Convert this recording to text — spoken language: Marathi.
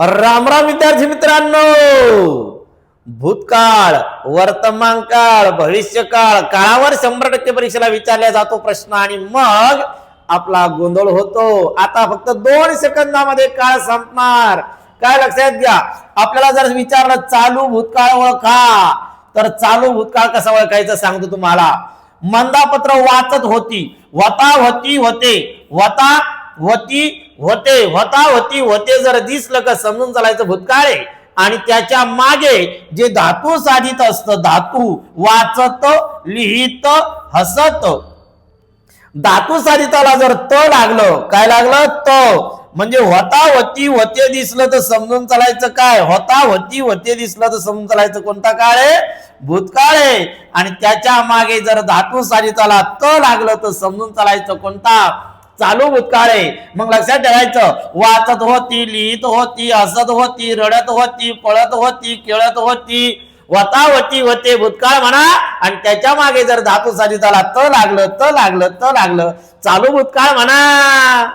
राम राम विद्यार्थी मित्रांनो, भूतकाळ, वर्तमान काळ, भविष्यकाळ, काळावर 100% परीक्षेला विचारला जातो प्रश्न आणि मग आपला गोंधळ होतो। आता फक्त 2 सेकंदामध्ये काळ संपणार। काय लक्षात घ्या, आपल्याला जर विचारलं चालू भूतकाळ ओळखा, तर चालू भूतकाळ कसा ओळखायचा सांगतो तुम्हाला। मंदापत्र वाचत होती, वता होती होते, वता होती होते, होता होती होते जर दिसलं का समजून चालायचं भूतकाळ आहे। आणि त्याच्या मागे जे धातू साधित असतं, धातू वाचत, लिहित, हसत, धातू साधिताला जर त लागलं, काय लागलं त, म्हणजे होता होती होते दिसलं तर समजून चालायचं काय, होता होती होते दिसलं तर समजून चालायचं कोणता काळ आहे, भूतकाळ आहे। आणि त्याच्या मागे जर धातू साधिताला त लागलं तर समजून चालायचं कोणता, चालू भूतकाळ आहे। मग लक्षात ठेवायचं, वाचत होती, लिहित होती, हसत होती, रडत होती, पळत होती, खेळत होती, वता होती होते भूतकाळ म्हणा। आणि त्याच्या मागे जर धातू साधिताला त लागलं, चालू भूतकाळ म्हणा।